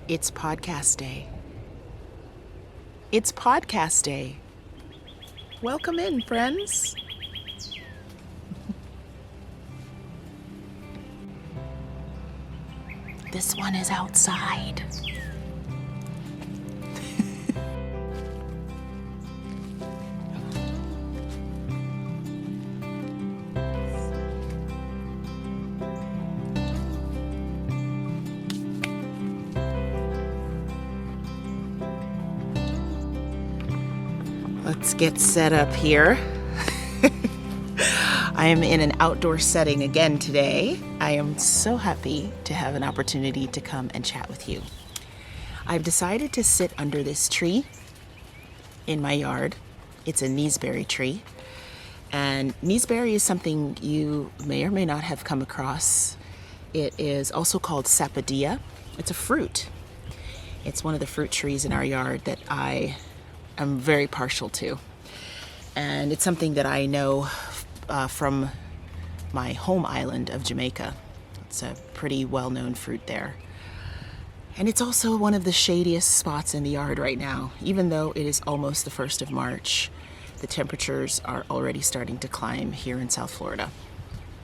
It's podcast day. It's podcast day. Welcome in, friends. This one is outside. Let's get set up here. I am in an outdoor setting again today. I am so happy to have an opportunity to come and chat with you. I've decided to sit under this tree in my yard. It's a kneesberry tree. And kneesberry is something you may or may not have come across. It is also called sapodilla. It's a fruit. It's one of the fruit trees in our yard that I'm very partial to, and it's something that I know from my home island of Jamaica. It's a pretty well-known fruit there, and it's also one of the shadiest spots in the yard right now. Even though it is almost the 1st of March, the temperatures are already starting to climb here in South Florida,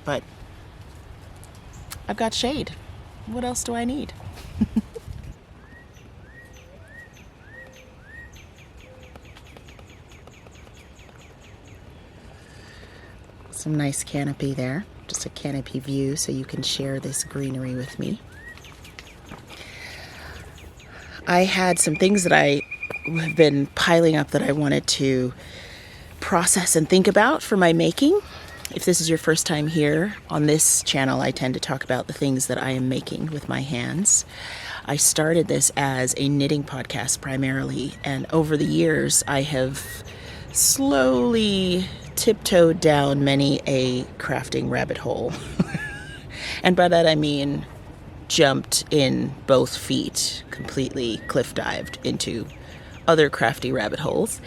but I've got shade. What else do I need? Some nice canopy there, just a canopy view so you can share this greenery with me. I had some things that I have been piling up that I wanted to process and think about for my making. If this is your first time here on this channel, I tend to talk about the things that I am making with my hands. I started this as a knitting podcast primarily, and over the years I have slowly tiptoed down many a crafting rabbit hole. And by that I mean jumped in both feet, completely cliff dived into other crafty rabbit holes.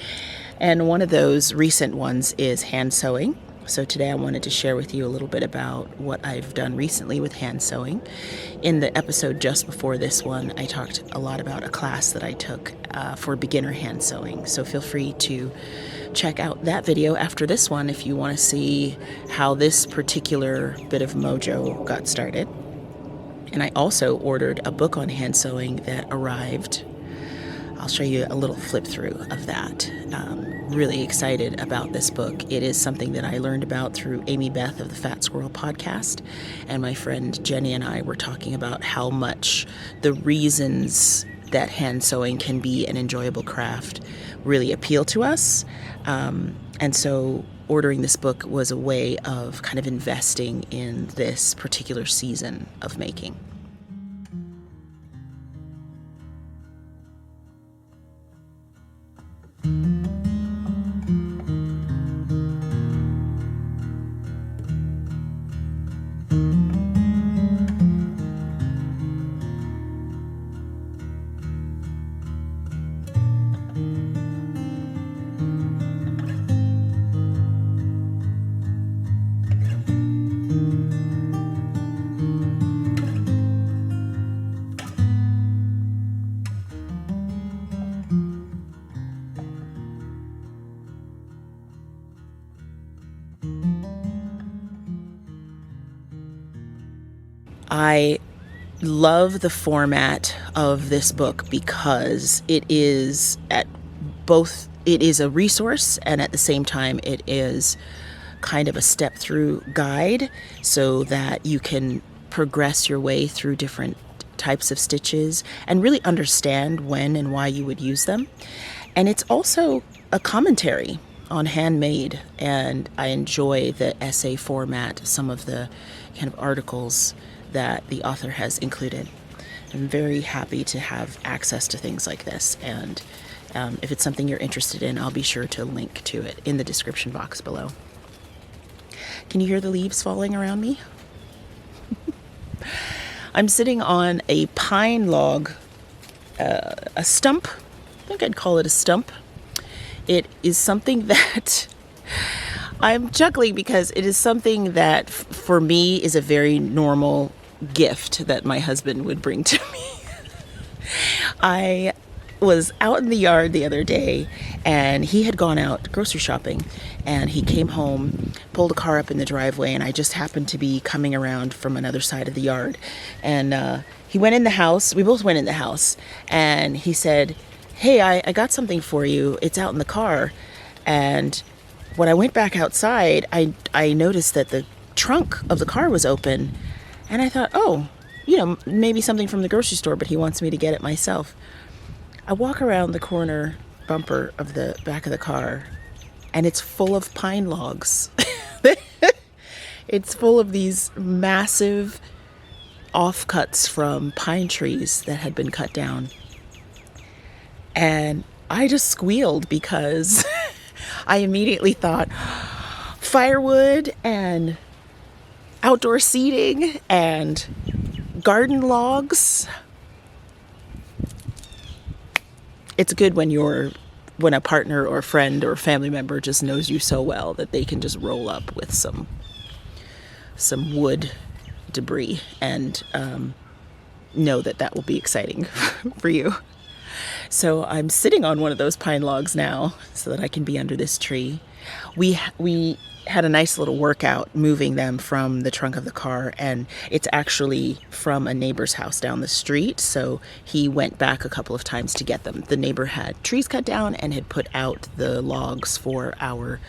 And one of those recent ones is hand sewing. So today I wanted to share with you a little bit about what I've done recently with hand sewing. In the episode just before this one, I talked a lot about a class that I took for beginner hand sewing. So feel free to check out that video after this one if you want to see how this particular bit of mojo got started. And I also ordered a book on hand sewing that arrived. I'll show you a little flip through of that. Really excited about this book. It is something that I learned about through Amy Beth of the Fat Squirrel podcast, and my friend Jenny and I were talking about how much the reasons that hand sewing can be an enjoyable craft really appeal to us. And so ordering this book was a way of kind of investing in this particular season of making. I love the format of this book because it is a resource, and at the same time it is kind of a step through guide so that you can progress your way through different types of stitches and really understand when and why you would use them. And it's also a commentary on handmade, and I enjoy the essay format, some of the kind of articles that the author has included. I'm very happy to have access to things like this, and if it's something you're interested in, I'll be sure to link to it in the description box below. Can you hear the leaves falling around me? I'm sitting on a pine log, a stump. I think I'd call it a stump. It is something that I'm chuckling because it is something that for me is a very normal gift that my husband would bring to me. I was out in the yard the other day, and he had gone out grocery shopping, and he came home, pulled a car up in the driveway, and I just happened to be coming around from another side of the yard. And he went in the house. We both went in the house, and he said, "Hey, I got something for you. It's out in the car." And when I went back outside, I noticed that the trunk of the car was open, and I thought, oh, maybe something from the grocery store, but he wants me to get it myself. I walk around the corner bumper of the back of the car, and it's full of pine logs. It's full of these massive offcuts from pine trees that had been cut down. And I just squealed because I immediately thought firewood and outdoor seating and garden logs. It's good when a partner or friend or family member just knows you so well that they can just roll up with some wood debris and know that will be exciting for you. So I'm sitting on one of those pine logs now so that I can be under this tree. We had a nice little workout moving them from the trunk of the car, and it's actually from a neighbor's house down the street, so he went back a couple of times to get them. The neighbor had trees cut down and had put out the logs for our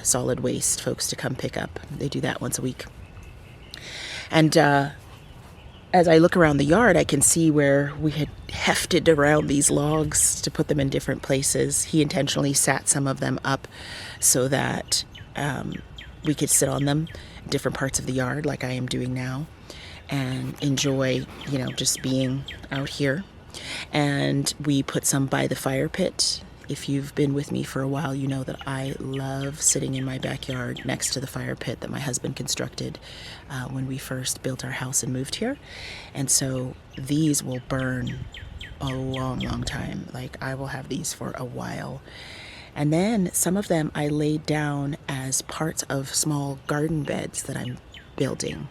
solid waste folks to come pick up. They do that once a week. And as I look around the yard, I can see where we had hefted around these logs to put them in different places. He intentionally sat some of them up so that we could sit on them in different parts of the yard like I am doing now and enjoy, just being out here. And we put some by the fire pit. If you've been with me for a while, you know that I love sitting in my backyard next to the fire pit that my husband constructed when we first built our house and moved here. And so these will burn a long, long time. Like, I will have these for a while. And then some of them I laid down as parts of small garden beds that I'm building.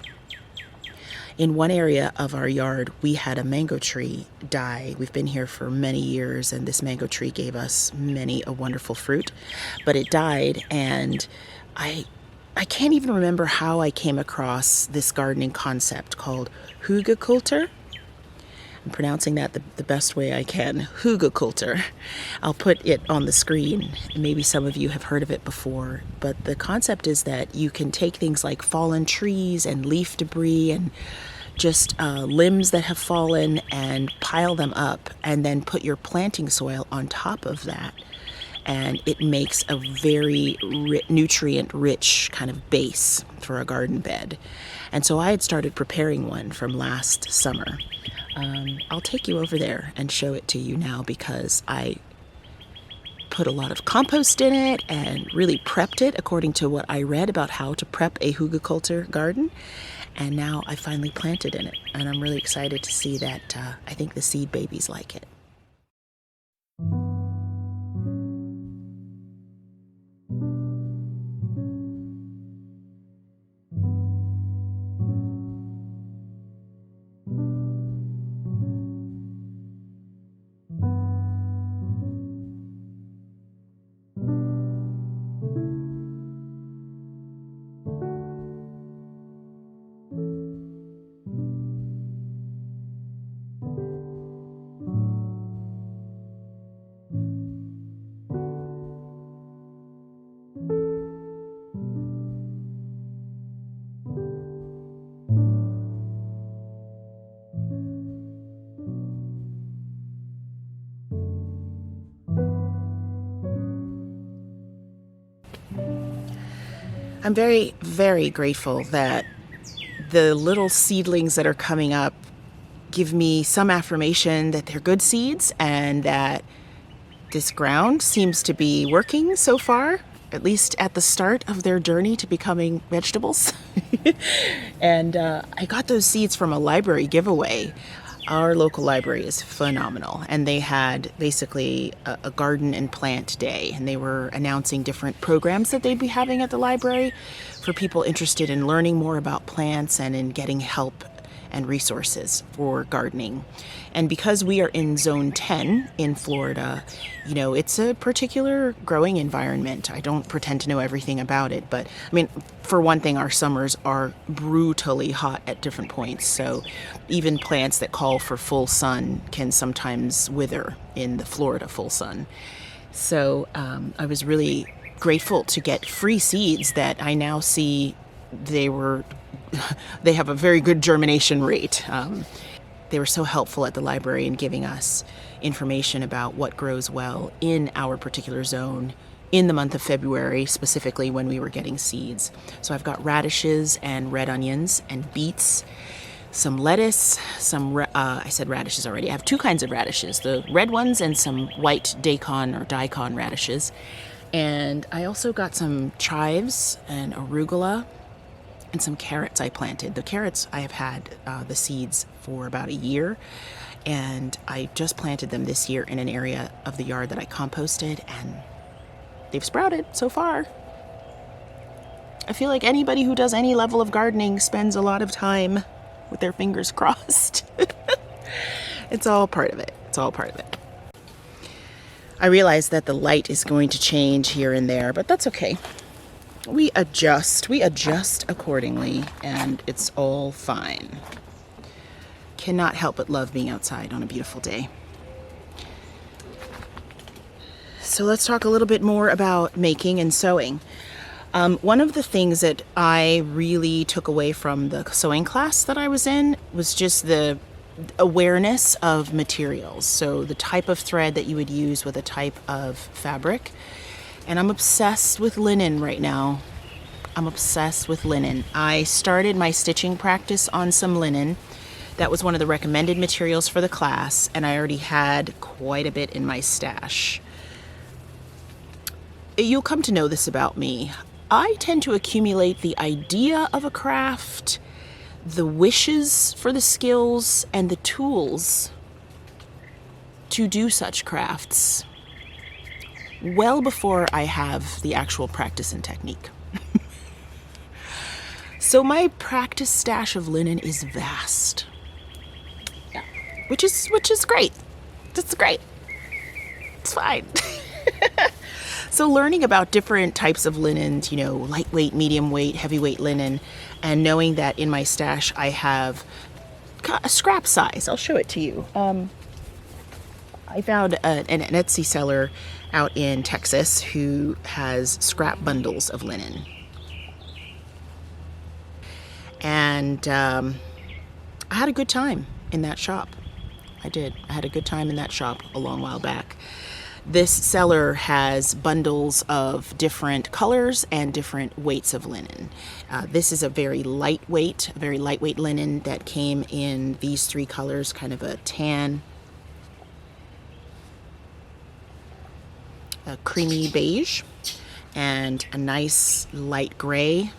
In one area of our yard, we had a mango tree die. We've been here for many years, and this mango tree gave us many a wonderful fruit. But it died, and I can't even remember how I came across this gardening concept called hugelkultur. I'm pronouncing that the best way I can. Hugelkultur. I'll put it on the screen. Maybe some of you have heard of it before, but the concept is that you can take things like fallen trees and leaf debris and just limbs that have fallen and pile them up, and then put your planting soil on top of that. And it makes a very nutrient-rich kind of base for a garden bed. And so I had started preparing one from last summer. I'll take you over there and show it to you now because I put a lot of compost in it and really prepped it according to what I read about how to prep a hugelkultur garden. And now I finally planted in it, and I'm really excited to see that I think the seed babies like it. I'm very, very grateful that the little seedlings that are coming up give me some affirmation that they're good seeds and that this ground seems to be working so far, at least at the start of their journey to becoming vegetables. And I got those seeds from a library giveaway. Our local library is phenomenal, and they had basically a garden and plant day, and they were announcing different programs that they'd be having at the library for people interested in learning more about plants and in getting help and resources for gardening. And because we are in zone 10 in Florida, you know, it's a particular growing environment. I don't pretend to know everything about it, but I mean, for one thing, our summers are brutally hot at different points. So even plants that call for full sun can sometimes wither in the Florida full sun. So I was really grateful to get free seeds that I now see they have a very good germination rate. They were so helpful at the library in giving us information about what grows well in our particular zone in the month of February, specifically when we were getting seeds. So I've got radishes and red onions and beets, some lettuce, I said radishes already. I have two kinds of radishes, the red ones and some white daikon or daikon radishes. And I also got some chives and arugula and some carrots I planted. The carrots, I have had the seeds for about a year, and I just planted them this year in an area of the yard that I composted, and they've sprouted so far. I feel like anybody who does any level of gardening spends a lot of time with their fingers crossed. It's all part of it. It's all part of it. I realize that the light is going to change here and there, but that's okay. We adjust accordingly, and it's all fine. Cannot help but love being outside on a beautiful day. So let's talk a little bit more about making and sewing. One of the things that I really took away from the sewing class that I was in was just the awareness of materials. So the type of thread that you would use with a type of fabric. And I'm obsessed with linen right now. I'm obsessed with linen. I started my stitching practice on some linen. That was one of the recommended materials for the class, and I already had quite a bit in my stash. You'll come to know this about me. I tend to accumulate the idea of a craft, the wishes for the skills, and the tools to do such crafts well before I have the actual practice and technique. So my practice stash of linen is vast. Yeah. Which is great. It's great. It's fine. So learning about different types of linens, you know, lightweight, medium weight, heavyweight linen, and knowing that in my stash I have a scrap size. I'll show it to you. I found an Etsy seller out in Texas who has scrap bundles of linen. And I had a good time in that shop. I did. I had a good time in that shop a long while back. This seller has bundles of different colors and different weights of linen. This is a very lightweight linen that came in these three colors, kind of a tan, a creamy beige, and a nice light gray.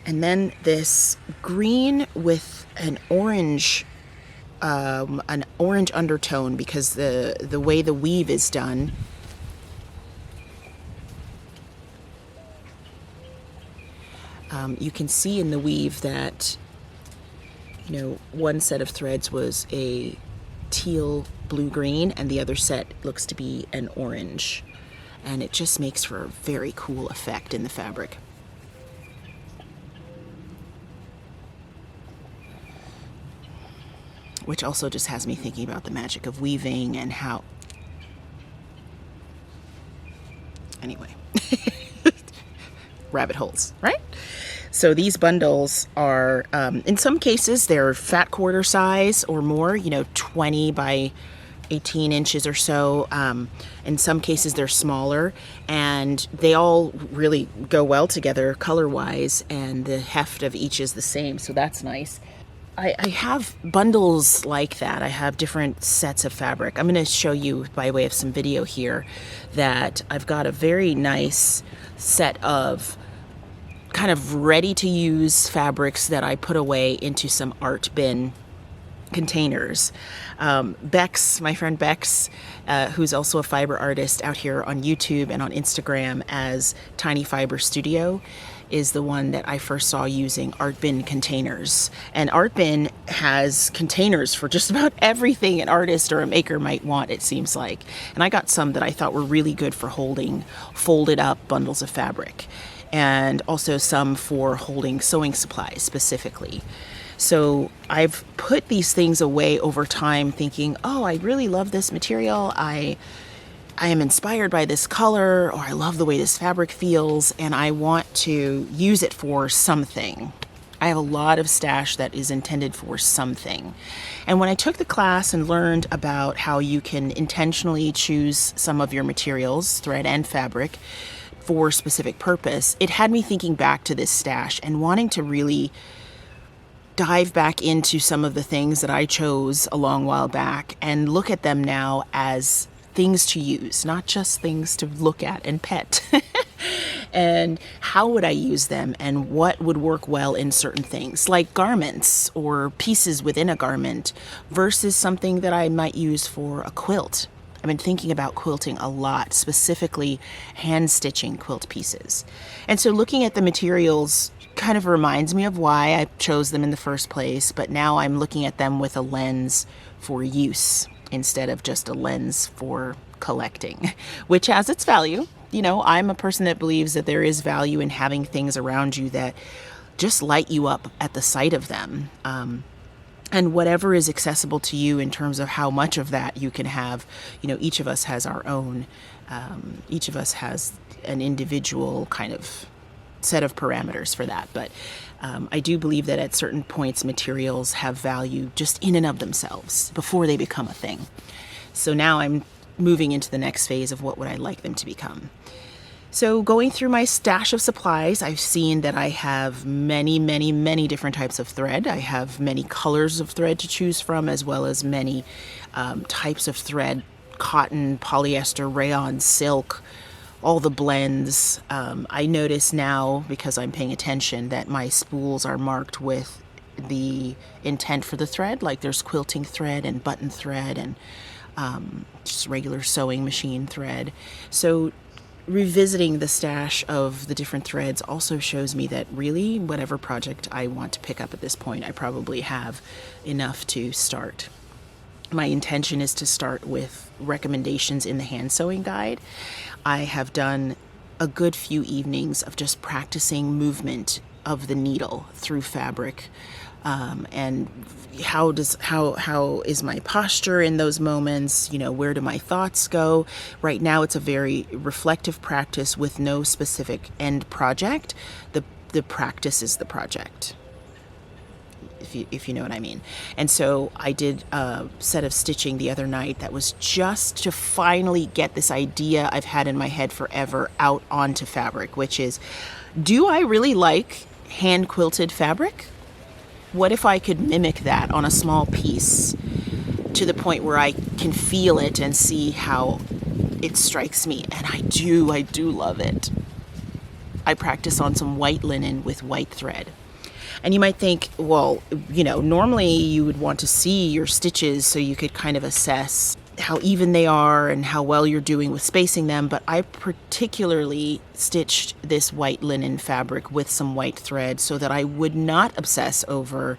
And then this green with an orange undertone, because the way the weave is done, you can see in the weave that, you know, one set of threads was a teal blue-green and the other set looks to be an orange, and it just makes for a very cool effect in the fabric. Which also just has me thinking about the magic of weaving and how... Anyway. Rabbit holes, right? So these bundles are, in some cases, they're fat quarter size or more, you know, 20 by 18 inches or so. In some cases, they're smaller, and they all really go well together color-wise, and the heft of each is the same, so that's nice. I have bundles like that. I have different sets of fabric. I'm going to show you by way of some video here that I've got a very nice set of kind of ready to use fabrics that I put away into some ArtBin containers. Becks, my friend Becks, who's also a fiber artist out here on YouTube and on Instagram as Tiny Fibre Studio, is the one that I first saw using ArtBin containers. And ArtBin has containers for just about everything an artist or a maker might want, it seems like. And I got some that I thought were really good for holding folded up bundles of fabric, and also some for holding sewing supplies specifically. So I've put these things away over time thinking, oh, I really love this material. I am inspired by this color, or I love the way this fabric feels, and I want to use it for something. I have a lot of stash that is intended for something. And when I took the class and learned about how you can intentionally choose some of your materials, thread and fabric, for a specific purpose, it had me thinking back to this stash and wanting to really dive back into some of the things that I chose a long while back and look at them now as things to use, not just things to look at and pet. And how would I use them, and what would work well in certain things, like garments or pieces within a garment, versus something that I might use for a quilt. I've been thinking about quilting a lot, specifically hand stitching quilt pieces. And so looking at the materials kind of reminds me of why I chose them in the first place, but now I'm looking at them with a lens for use instead of just a lens for collecting, which has its value. You know, I'm a person that believes that there is value in having things around you that just light you up at the sight of them. And whatever is accessible to you in terms of how much of that you can have, you know, each of us has our own, each of us has an individual kind of set of parameters for that. But I do believe that at certain points, materials have value just in and of themselves before they become a thing. So now I'm moving into the next phase of what would I like them to become. So going through my stash of supplies, I've seen that I have many, many, many different types of thread. I have many colors of thread to choose from, as well as many types of thread: cotton, polyester, rayon, silk, all the blends. I notice now, because I'm paying attention, that my spools are marked with the intent for the thread. Like there's quilting thread and button thread and just regular sewing machine thread. So revisiting the stash of the different threads also shows me that really whatever project I want to pick up at this point, I probably have enough to start. My intention is to start with recommendations in the hand sewing guide. I have done a good few evenings of just practicing movement of the needle through fabric, and how is my posture in those moments? You know, where do my thoughts go? Right now, it's a very reflective practice with no specific end project. The practice is the project, if you know what I mean. And so I did a set of stitching the other night that was just to finally get this idea I've had in my head forever out onto fabric, which is, do I really like hand quilted fabric? What if I could mimic that on a small piece to the point where I can feel it and see how it strikes me? And I do love it. I practice on some white linen with white thread. And you might think, well, you know, normally you would want to see your stitches so you could kind of assess how even they are and how well you're doing with spacing them. But I particularly stitched this white linen fabric with some white thread so that I would not obsess over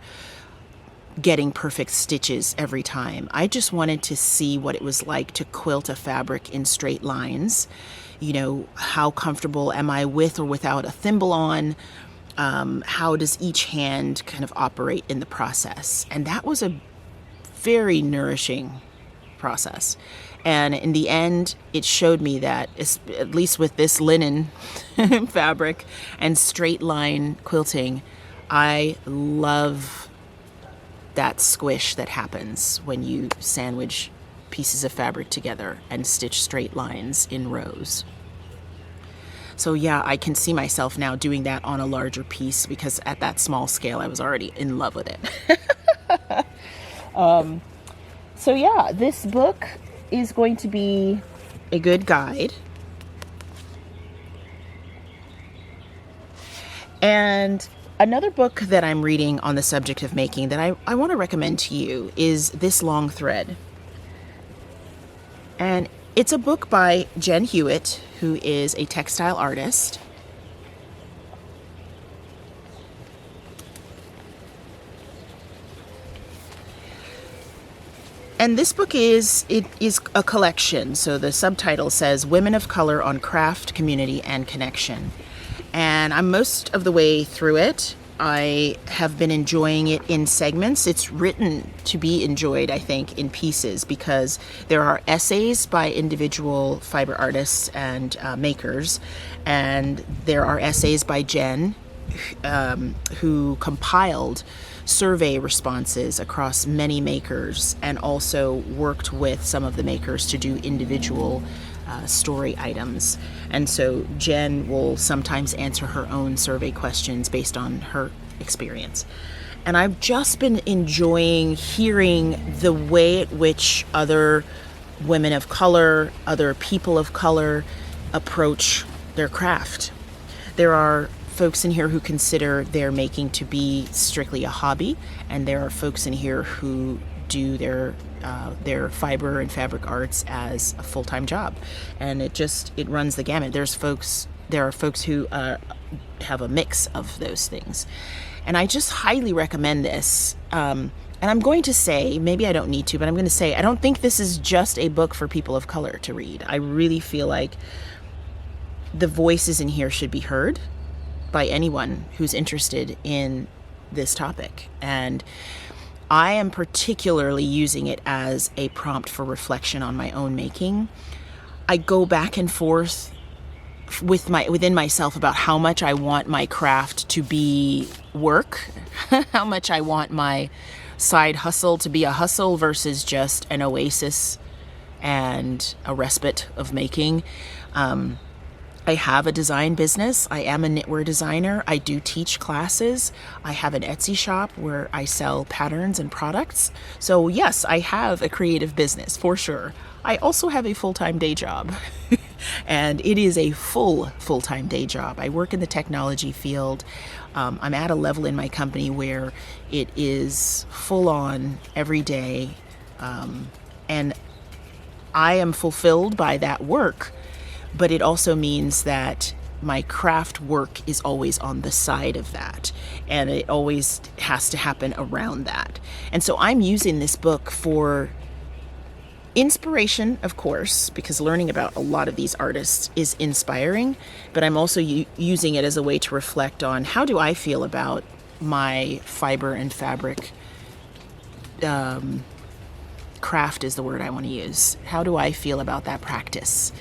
getting perfect stitches every time. I just wanted to see what it was like to quilt a fabric in straight lines. You know, how comfortable am I with or without a thimble on? How does each hand kind of operate in the process? And that was a very nourishing process. And in the end, it showed me that, at least with this linen fabric and straight line quilting, I love that squish that happens when you sandwich pieces of fabric together and stitch straight lines in rows. So yeah, I can see myself now doing that on a larger piece, because at that small scale, I was already in love with it. So yeah, this book is going to be a good guide. And Another book that I'm reading on the subject of making that I want to recommend to you is This Long Thread. And it's a book by Jen Hewett, who is a textile artist. And this book is a collection. So the subtitle says Women of Color on Craft, Community, and Connection. And I'm most of the way through it. I have been enjoying it in segments. It's written to be enjoyed, I think, in pieces, because there are essays by individual fiber artists and makers, and there are essays by Jen, who compiled survey responses across many makers and also worked with some of the makers to do individual story items. And so Jen will sometimes answer her own survey questions based on her experience. And I've just been enjoying hearing the way at which other women of color, other people of color approach their craft. There are folks in here who consider their making to be strictly a hobby, and there are folks in here who do their fiber and fabric arts as a full-time job, and it runs the gamut. There are folks who have a mix of those things, and I just highly recommend this. And I'm going to say, maybe I don't need to, but I'm going to say I don't think this is just a book for people of color to read. I really feel like the voices in here should be heard by anyone who's interested in this topic. And I am particularly using it as a prompt for reflection on my own making. I go back and forth within myself about how much I want my craft to be work, how much I want my side hustle to be a hustle versus just an oasis and a respite of making. I have a design business. I am a knitwear designer. I do teach classes. I have an Etsy shop where I sell patterns and products. So yes, I have a creative business for sure. I also have a full-time day job and it is a full-time day job. I work in the technology field. I'm at a level in my company where it is full on every day. And I am fulfilled by that work. But it also means that my craft work is always on the side of that, and it always has to happen around that. And so I'm using this book for inspiration, of course, because learning about a lot of these artists is inspiring, but I'm also using it as a way to reflect on how do I feel about my fiber and fabric craft is the word I want to use. How do I feel about that practice?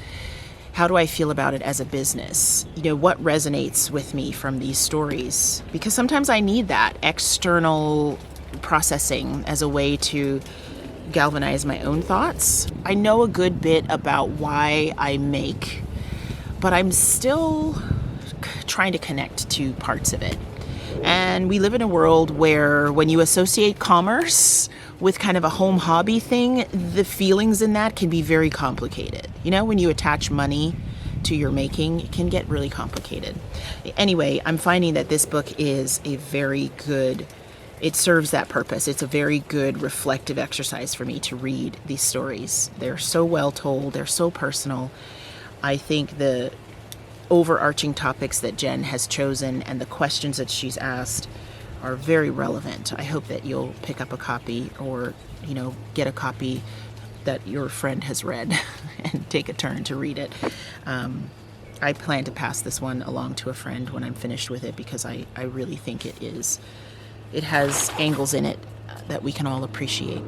How do I feel about it as a business? You know, what resonates with me from these stories? Because sometimes I need that external processing as a way to galvanize my own thoughts. I know a good bit about why I make, but I'm still trying to connect to parts of it. And we live in a world where when you associate commerce with kind of a home hobby thing, the feelings in that can be very complicated. You know, when you attach money to your making, it can get really complicated. Anyway, I'm finding that this book is it serves that purpose. It's a very good reflective exercise for me to read these stories. They're so well told, they're so personal. I think the overarching topics that Jen has chosen and the questions that she's asked are very relevant. I hope that you'll pick up a copy or, get a copy that your friend has read and take a turn to read it. I plan to pass this one along to a friend when I'm finished with it because I really think it has angles in it that we can all appreciate.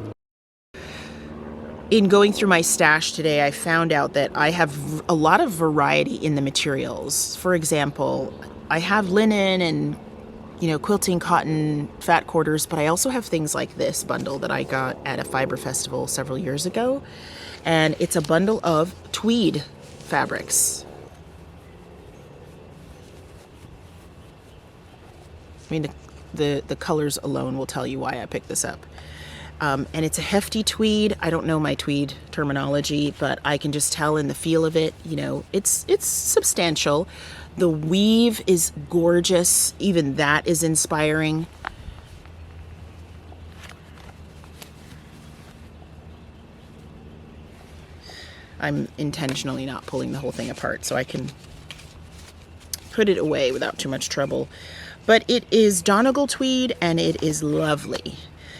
In going through my stash today, I found out that I have a lot of variety in the materials. For example, I have linen and quilting, cotton, fat quarters, but I also have things like this bundle that I got at a fiber festival several years ago. And it's a bundle of tweed fabrics. I mean, the colors alone will tell you why I picked this up. And it's a hefty tweed. I don't know my tweed terminology, but I can just tell in the feel of it, you know, it's substantial. The weave is gorgeous. Even that is inspiring. I'm intentionally not pulling the whole thing apart so I can put it away without too much trouble. But it is Donegal tweed and it is lovely.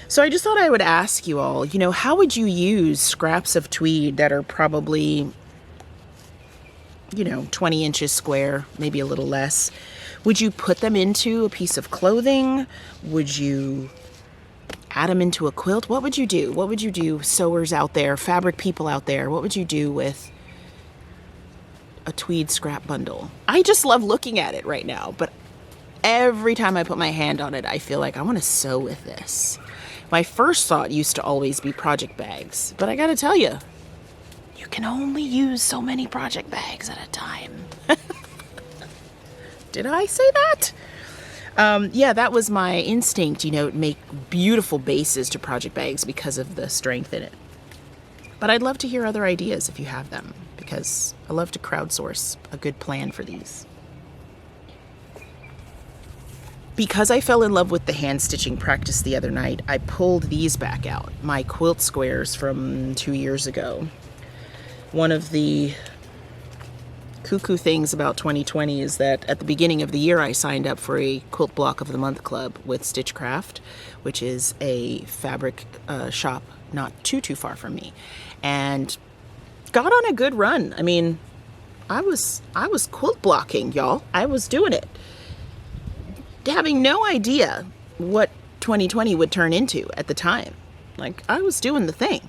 So I just thought I would ask you all, you know, how would you use scraps of tweed that are probably, you know, 20 inches square, maybe a little less? Would you put them into a piece of clothing? Would you add them into a quilt? What would you do? What would you do, sewers out there, fabric people out there? What would you do with a tweed scrap bundle? I just love looking at it right now, but every time I put my hand on it, I feel like I want to sew with this. My first thought used to always be project bags, but I gotta tell you, you can only use so many project bags at a time. Did I say that? Yeah, that was my instinct, you know, make beautiful bases to project bags because of the strength in it. But I'd love to hear other ideas if you have them, because I love to crowdsource a good plan for these. Because I fell in love with the hand stitching practice the other night, I pulled these back out, my quilt squares from 2 years ago. One of the cuckoo things about 2020 is that at the beginning of the year I signed up for a Quilt Block of the Month club with Stitchcraft, which is a fabric shop not too far from me, and got on a good run. I mean, I was quilt blocking, y'all. I was doing it, having no idea what 2020 would turn into at the time. Like, I was doing the thing.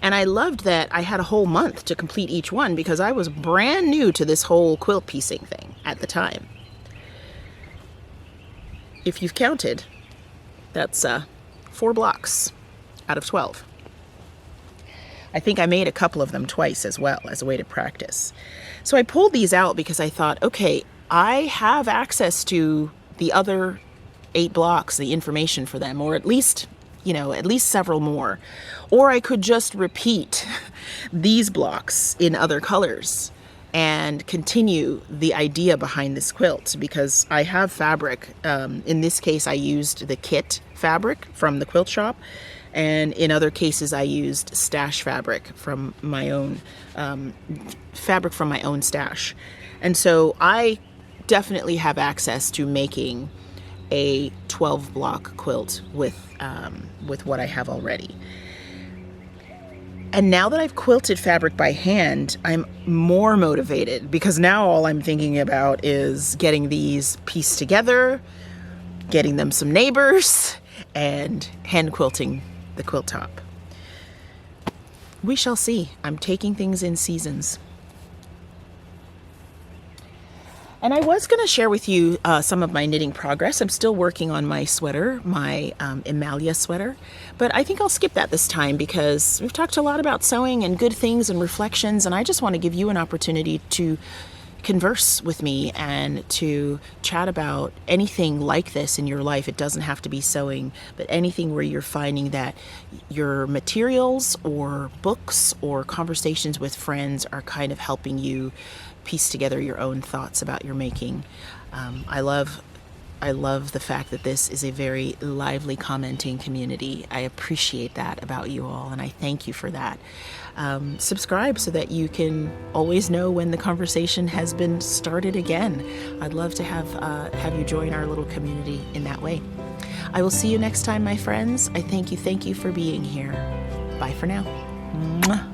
And I loved that I had a whole month to complete each one because I was brand new to this whole quilt piecing thing at the time. If you've counted, that's 4 blocks out of 12. I think I made a couple of them twice as well as a way to practice. So I pulled these out because I thought, okay, I have access to the other 8 blocks, the information for them, or at least, you know, at least several more. Or I could just repeat these blocks in other colors and continue the idea behind this quilt, because I have fabric. In this case, I used the kit fabric from the quilt shop, and in other cases, I used stash fabric from my own, fabric from my own stash. And so I definitely have access to making a 12 block quilt with what I have already. And now that I've quilted fabric by hand, I'm more motivated, because now all I'm thinking about is getting these pieced together, getting them some neighbors, and hand quilting the quilt top. We shall see. I'm taking things in seasons. And I was going to share with you some of my knitting progress. I'm still working on my sweater, my Emalia sweater, but I think I'll skip that this time because we've talked a lot about sewing and good things and reflections, and I just want to give you an opportunity to converse with me and to chat about anything like this in your life. It doesn't have to be sewing, but anything where you're finding that your materials or books or conversations with friends are kind of helping you piece together your own thoughts about your making. I love the fact that this is a very lively commenting community. I appreciate that about you all, and I thank you for that. Subscribe so that you can always know when the conversation has been started again. I'd love to have you join our little community in that way. I will see you next time, my friends. I thank you for being here. Bye for now. Mwah.